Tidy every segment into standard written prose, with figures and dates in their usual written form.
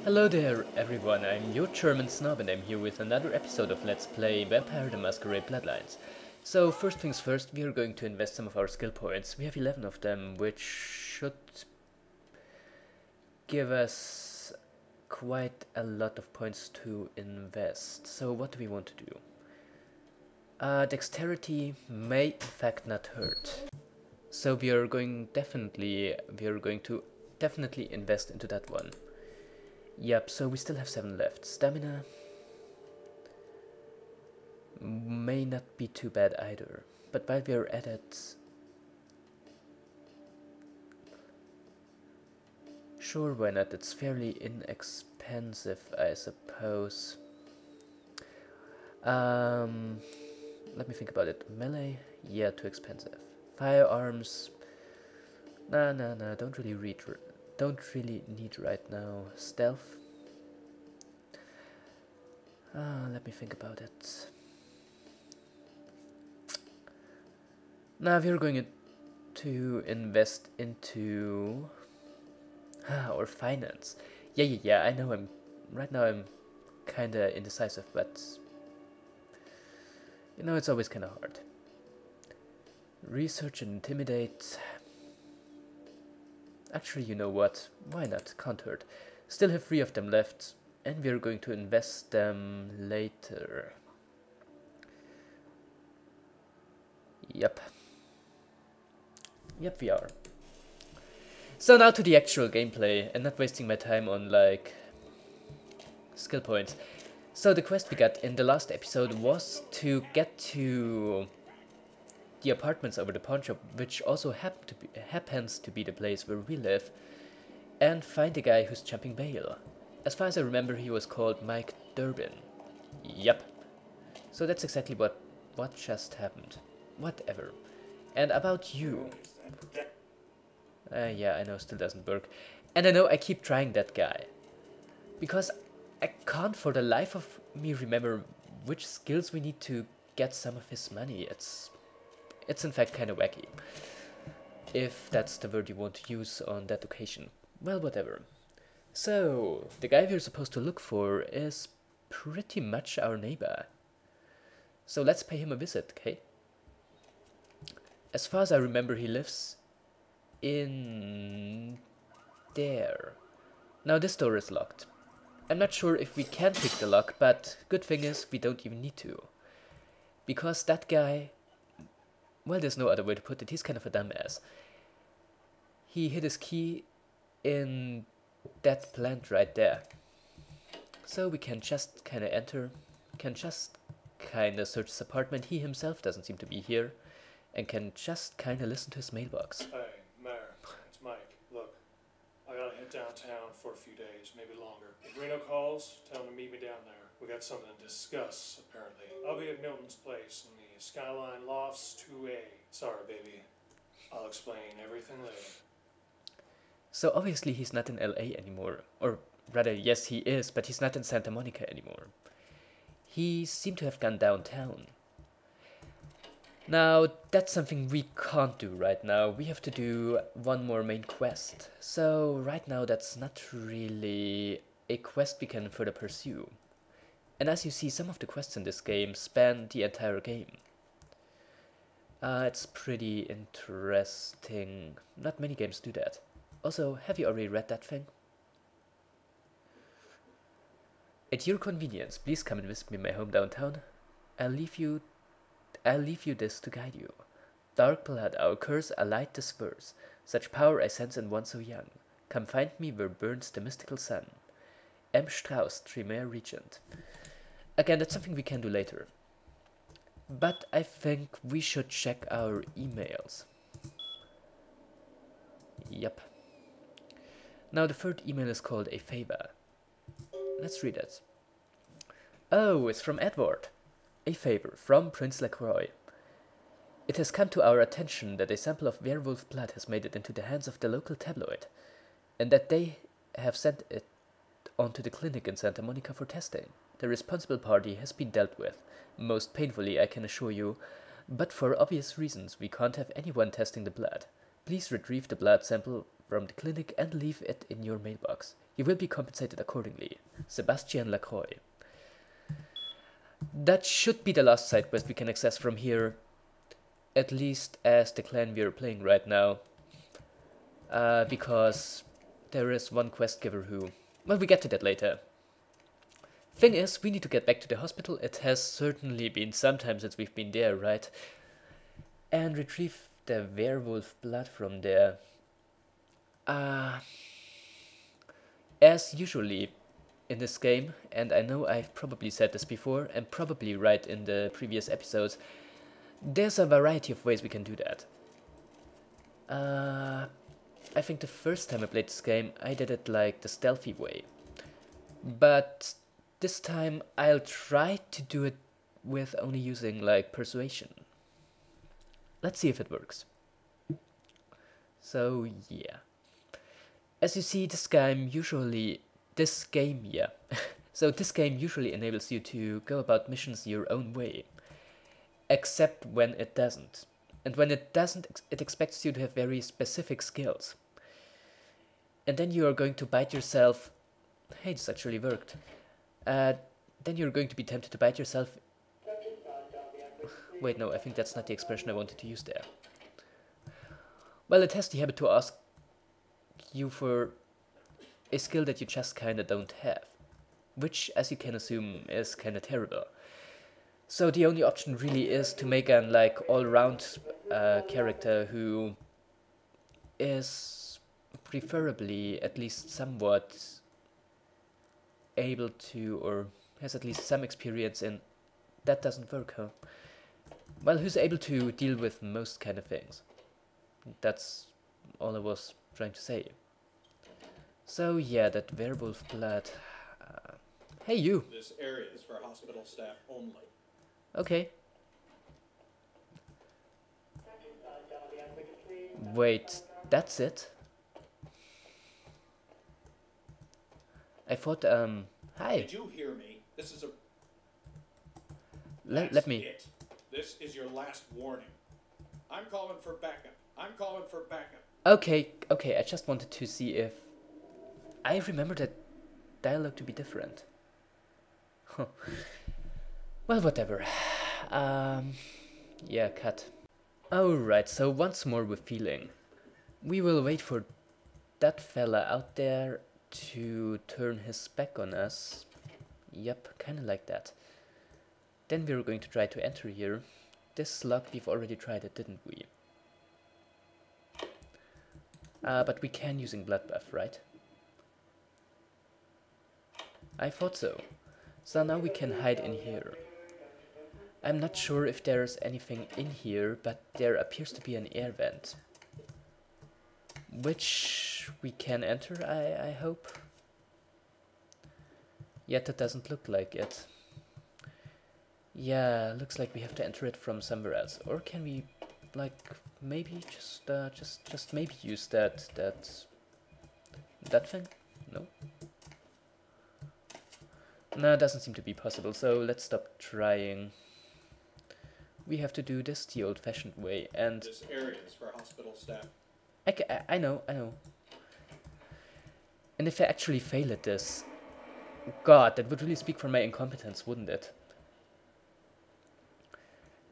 Hello there everyone, I'm your German snob and I'm here with another episode of Let's Play Vampire the Masquerade Bloodlines. So first things first, we are going to invest some of our skill points. We have 11 of them, which should give us quite a lot of points to invest. So what do we want to do? Dexterity may in fact not hurt. So we are going to definitely invest into that one. Yep, so we still have 7 left. Stamina may not be too bad either. But while we are at it... Sure, why not? It's fairly inexpensive, I suppose. Let me think about it. Melee? Yeah, too expensive. Firearms? Nah, don't really need right now. Stealth? Let me think about it. Now we're going to invest into or finance. Yeah. I know right now I'm kinda indecisive, but you know it's always kinda hard. Research and intimidate. Actually, you know what? Why not? Can't hurt. Still have 3 of them left, and we're going to invest them later. Yep, we are. So now to the actual gameplay, and not wasting my time on, like, skill points. So the quest we got in the last episode was to get to the apartments over the pawn shop, which also happens to be the place where we live, and find the guy who's jumping bail. As far as I remember, he was called Mike Durbin. Yep. So that's exactly what just happened. Whatever. And about you. Yeah, I know, still doesn't work. And I know I keep trying that guy. Because I can't for the life of me remember which skills we need to get some of his money. It's in fact kind of wacky. If that's the word you want to use on that occasion. Well, whatever. So, the guy we're supposed to look for is pretty much our neighbor. So let's pay him a visit, okay? As far as I remember, he lives in there. Now this door is locked. I'm not sure if we can pick the lock, but good thing is we don't even need to. Because that guy, well, there's no other way to put it, he's kind of a dumbass. He hid his key in that plant right there. So we can just kinda enter, can just kinda search his apartment. He himself doesn't seem to be here, and can just kinda listen to his mailbox. Hey, Mayor, it's Mike. Look, I gotta head downtown for a few days, maybe longer. If Reno calls, tell him to meet me down there. We got something to discuss, apparently. I'll be at Milton's place in the Skyline Lofts 2A. Sorry, baby. I'll explain everything later. So obviously he's not in LA anymore. Or rather, yes he is, but he's not in Santa Monica anymore. He seemed to have gone downtown. Now, that's something we can't do right now. We have to do one more main quest. So right now that's not really a quest we can further pursue. And as you see, some of the quests in this game span the entire game. It's pretty interesting. Not many games do that. Also, have you already read that thing? At your convenience, please come and visit me in my home downtown. I'll leave you this to guide you. Dark blood, our curse, a light disperse. Such power I sense in one so young. Come find me where burns the mystical sun. M. Strauss, Tremere Regent. Again, that's something we can do later. But I think we should check our emails. Yep. Now the third email is called a favor. Let's read it. Oh, it's from Edward. A favor from Prince LaCroix. It has come to our attention that a sample of werewolf blood has made it into the hands of the local tabloid, and that they have sent it onto the clinic in Santa Monica for testing. The responsible party has been dealt with, most painfully I can assure you, but for obvious reasons we can't have anyone testing the blood. Please retrieve the blood sample from the clinic and leave it in your mailbox. You will be compensated accordingly. Sebastian Lacroix. That should be the last side quest we can access from here. At least as the clan we are playing right now. Because there is one quest giver who... Well, we get to that later. Thing is, we need to get back to the hospital. It has certainly been some time since we've been there, right? And retrieve the werewolf blood from there. As usually in this game, and I know I've probably said this before, and probably right in the previous episodes, there's a variety of ways we can do that. I think the first time I played this game, I did it like the stealthy way. But this time I'll try to do it with only using like persuasion. Let's see if it works. So yeah. As you see, this game usually enables you to go about missions your own way. Except when it doesn't. And when it doesn't, it expects you to have very specific skills. And then you are going to bite yourself... Hey, this actually worked. Then you're going to be tempted to bite yourself... Wait, no, I think that's not the expression I wanted to use there. Well, it has the habit to ask you for a skill that you just kinda don't have. Which, as you can assume, is kinda terrible. So the only option really is to make an like all-round character who is preferably at least somewhat able to, or has at least some experience in... That doesn't work, huh? Well, who's able to deal with most kind of things. That's all I was trying to say. So yeah, that werewolf blood... hey you! This area is for hospital staff only. Okay. Wait, that's it? I thought, hi. Did you hear me? This is a... Let me... It. This is your last warning. I'm calling for backup. I'm calling for backup. Okay, I just wanted to see if... I remember that dialogue to be different. Huh. Well, whatever. Yeah, cut. Alright, so once more with feeling. We will wait for that fella out there to turn his back on us. Yep, kinda like that. Then we're going to try to enter here. This slot, we've already tried it, didn't we? But we can using blood buff, right? I thought so. So now we can hide in here. I'm not sure if there's anything in here, but there appears to be an air vent. Which we can enter, I hope. Yet it doesn't look like it. Yeah, looks like we have to enter it from somewhere else. Or can we, like, maybe just maybe use that thing? No? No, it doesn't seem to be possible, so let's stop trying. We have to do this the old-fashioned way, and... This area is for hospital staff. I know. And if I actually fail at this... God, that would really speak for my incompetence, wouldn't it?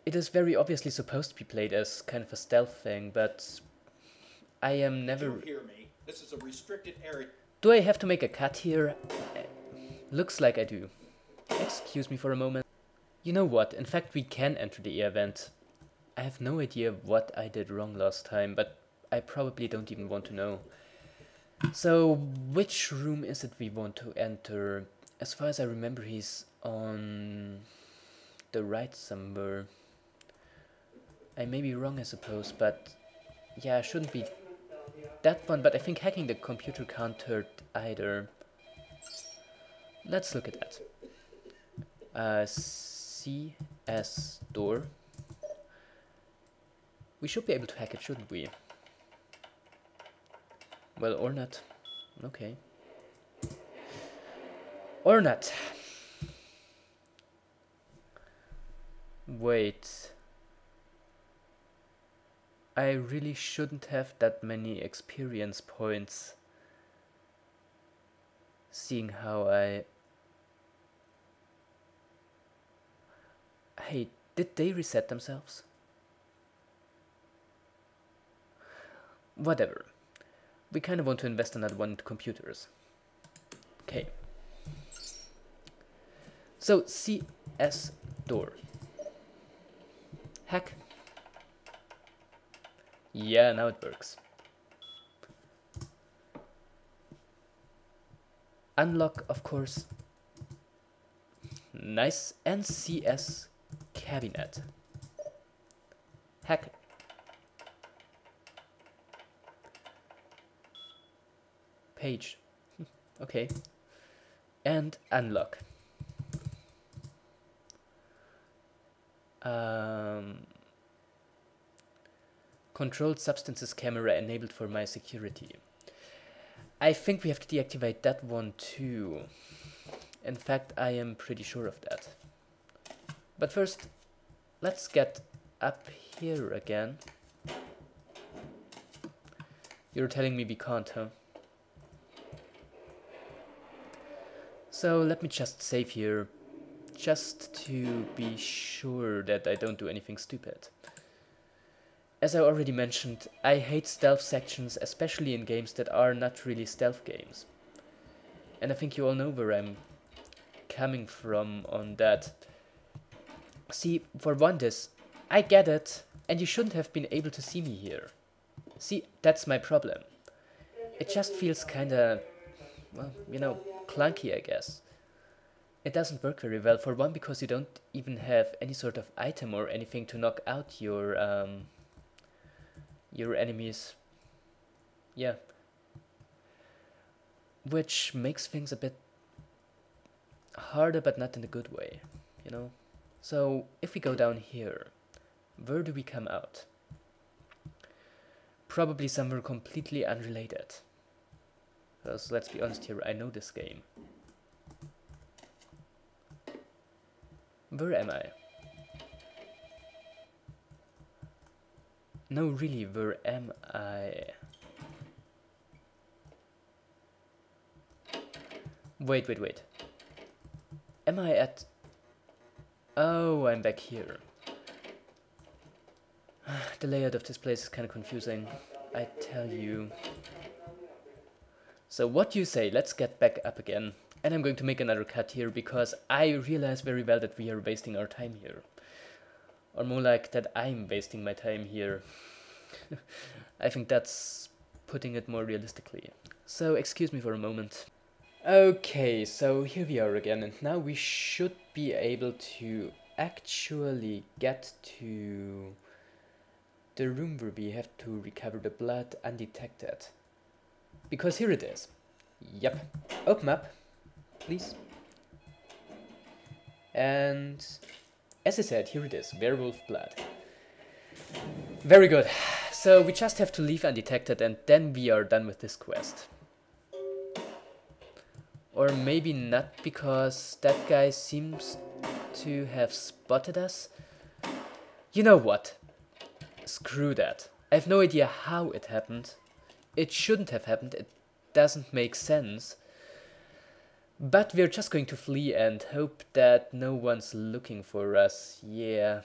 It is very obviously supposed to be played as kind of a stealth thing, but... I am never... Did you hear me? This is a restricted area. Do I have to make a cut here? Looks like I do. Excuse me for a moment. You know what, in fact we can enter the air vent. I have no idea what I did wrong last time, but I probably don't even want to know. So, which room is it we want to enter? As far as I remember, he's on the right somewhere. I may be wrong, I suppose, but yeah, it shouldn't be that one, but I think hacking the computer can't hurt either. Let's look at that. CS door. We should be able to hack it, shouldn't we? Well, or not. Okay. Or not. Wait. I really shouldn't have that many experience points. seeing how I... Hey, did they reset themselves? Whatever. We kind of want to invest another one into computers. Okay. So, CS door. Hack. Yeah, now it works. Unlock, of course. Nice. And CS cabinet. Hack. Page. Okay. And unlock. Controlled substances camera enabled for my security. I think we have to deactivate that one too. In fact, I am pretty sure of that. But first, let's get up here again. You're telling me we can't, huh? So let me just save here, just to be sure that I don't do anything stupid. As I already mentioned, I hate stealth sections, especially in games that are not really stealth games. And I think you all know where I'm coming from on that. See, for one I get it, and you shouldn't have been able to see me here. See, that's my problem. It just feels kinda, well, you know, clunky, I guess. It doesn't work very well, for one, because you don't even have any sort of item or anything to knock out your enemies. Yeah. Which makes things a bit harder, but not in a good way, you know? So, if we go down here, where do we come out? Probably somewhere completely unrelated. Because, let's be honest here, I know this game. Where am I? No, really, where am I? Wait. Am I at... Oh, I'm back here. The layout of this place is kind of confusing, I tell you. So what do you say? Let's get back up again. And I'm going to make another cut here, because I realize very well that we are wasting our time here. Or more like that I'm wasting my time here. I think that's putting it more realistically. So excuse me for a moment. Okay, so here we are again, and now we should be able to actually get to the room where we have to recover the blood undetected. Because here it is. Yep. Open up, please. And as I said, here it is, werewolf blood. Very good. So we just have to leave undetected, and then we are done with this quest. Or maybe not, because that guy seems to have spotted us. You know what? Screw that. I have no idea how it happened. It shouldn't have happened. It doesn't make sense. But we're just going to flee and hope that no one's looking for us. Yeah.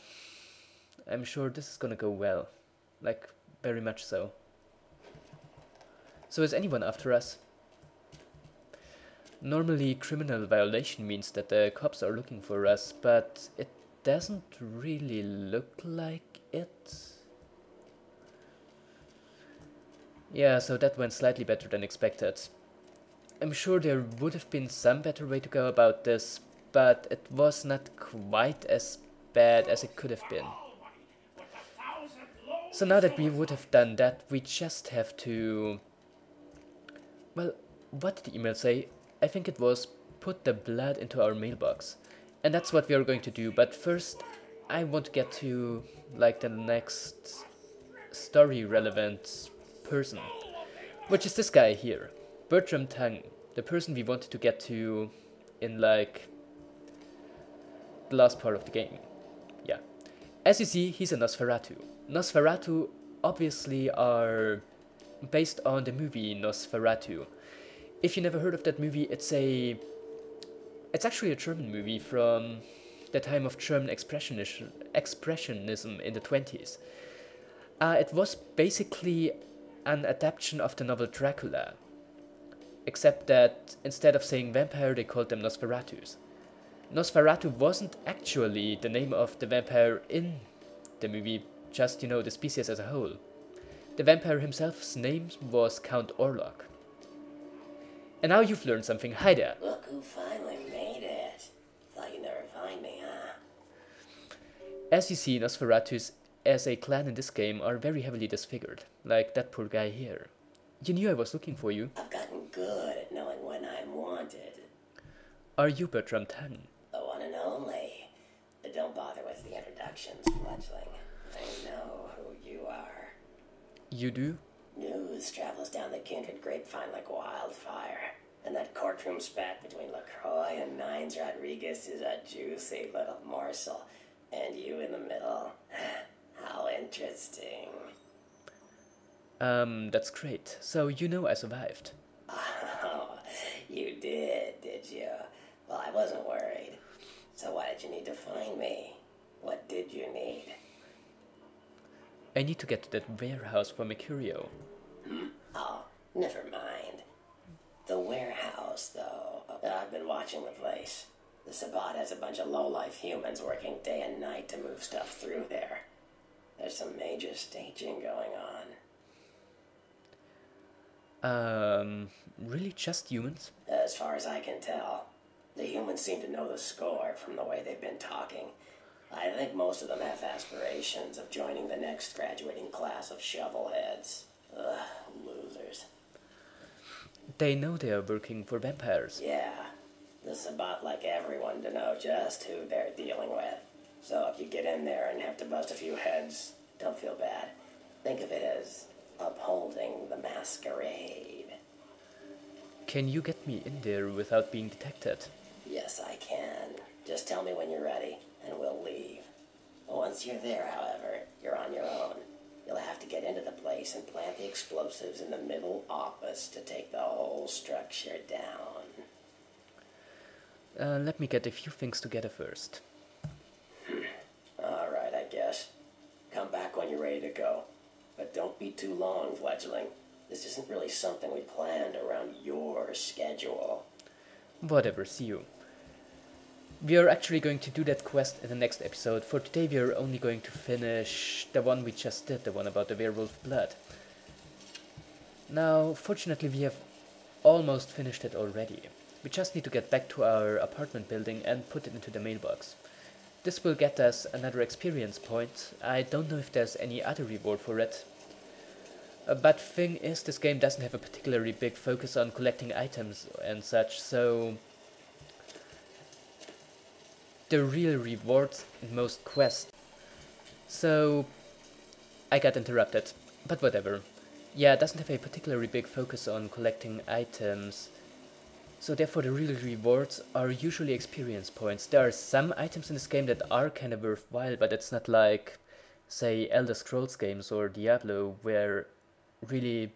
I'm sure this is gonna go well. Like, very much so. So is anyone after us? Normally, criminal violation means that the cops are looking for us, but it doesn't really look like it. Yeah, so that went slightly better than expected. I'm sure there would have been some better way to go about this, but it was not quite as bad as it could have been. So now that we would have done that, we just have to... Well, what did the email say? I think it was put the blood into our mailbox. And that's what we are going to do, but first I want to get to, like, the next story relevant person. Which is this guy here, Bertram Tang, the person we wanted to get to in, like, the last part of the game. Yeah. As you see, he's a Nosferatu. Nosferatu obviously are based on the movie Nosferatu. If you never heard of that movie, it's actually a German movie from the time of German expressionism in the 20s. It was basically an adaptation of the novel Dracula, except that instead of saying vampire, they called them Nosferatus. Nosferatu wasn't actually the name of the vampire in the movie, just, the species as a whole. The vampire himself's name was Count Orlok. And now you've learned something. Hi there. Look who finally made it. Thought you'd never find me, huh? As you see, Nosferatus as a clan in this game are very heavily disfigured, like that poor guy here. You knew I was looking for you. I've gotten good at knowing when I'm wanted. Are you Bertram Tan? The one and only. But don't bother with the introductions, fledgling. I know who you are. You do? News travels down the kindred grapevine like wildfire. And that courtroom spat between LaCroix and Nines Rodriguez is a juicy little morsel. And you in the middle. How interesting. That's great. So you know I survived. Oh, you did you? Well, I wasn't worried. So why did you need to find me? What did you need? I need to get to that warehouse for Mercurio. Oh, never mind. The warehouse, though. I've been watching the place. The Sabbat has a bunch of low-life humans working day and night to move stuff through there. There's some major staging going on. Really just humans? As far as I can tell. The humans seem to know the score from the way they've been talking. I think most of them have aspirations of joining the next graduating class of shovelheads. Ugh, losers. They know they are working for vampires. Yeah, the Sabbat like everyone to know just who they're dealing with. So if you get in there and have to bust a few heads, don't feel bad. Think of it as upholding the masquerade. Can you get me in there without being detected? Yes, I can. Just tell me when you're ready, and we'll leave. Once you're there, however, you're on your own. You'll have to get into the place and plant the explosives in the middle office to take the whole structure down. Let me get a few things together first. Alright, I guess. Come back when you're ready to go. But don't be too long, fledgling. This isn't really something we planned around your schedule. Whatever, see you. We are actually going to do that quest in the next episode. For today we are only going to finish the one we just did, the one about the werewolf blood. Now, fortunately we have almost finished it already. We just need to get back to our apartment building and put it into the mailbox. This will get us another experience point. I don't know if there's any other reward for it. But thing is, this game doesn't have a particularly big focus on collecting items and such, so the real rewards in most quests. So I got interrupted, but whatever. Yeah, it doesn't have a particularly big focus on collecting items, so therefore the real rewards are usually experience points. There are some items in this game that are kind of worthwhile, but it's not like, say, Elder Scrolls games or Diablo, where really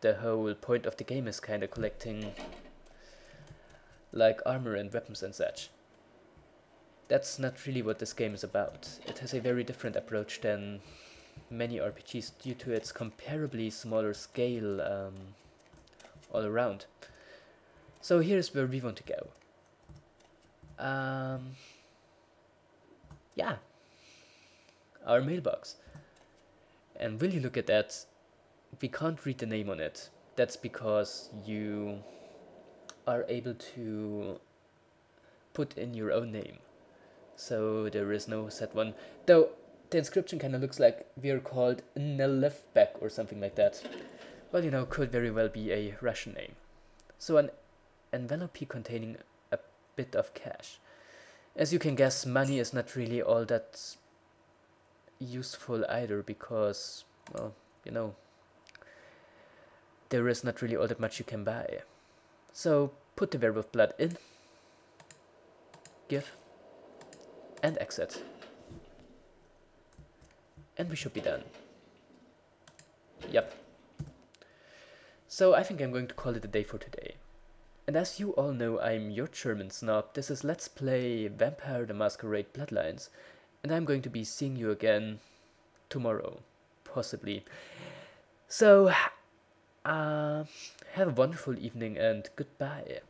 the whole point of the game is kind of collecting like armor and weapons and such. That's not really what this game is about. It has a very different approach than many RPGs due to its comparably smaller scale all around. So here's where we want to go. Yeah, our mailbox. And will you look at that? We can't read the name on it. That's because you are able to put in your own name. So there is no set one. Though the inscription kind of looks like we're called Nelevbek or something like that. Well, you know, could very well be a Russian name. So an envelope containing a bit of cash. As you can guess, money is not really all that useful either because, well, you know, there is not really all that much you can buy. So put the werewolf blood in, give, and exit. And we should be done. Yep. So I think I'm going to call it a day for today. And as you all know, I'm your German snob. This is Let's Play Vampire the Masquerade Bloodlines, and I'm going to be seeing you again tomorrow, possibly. So, have a wonderful evening and goodbye.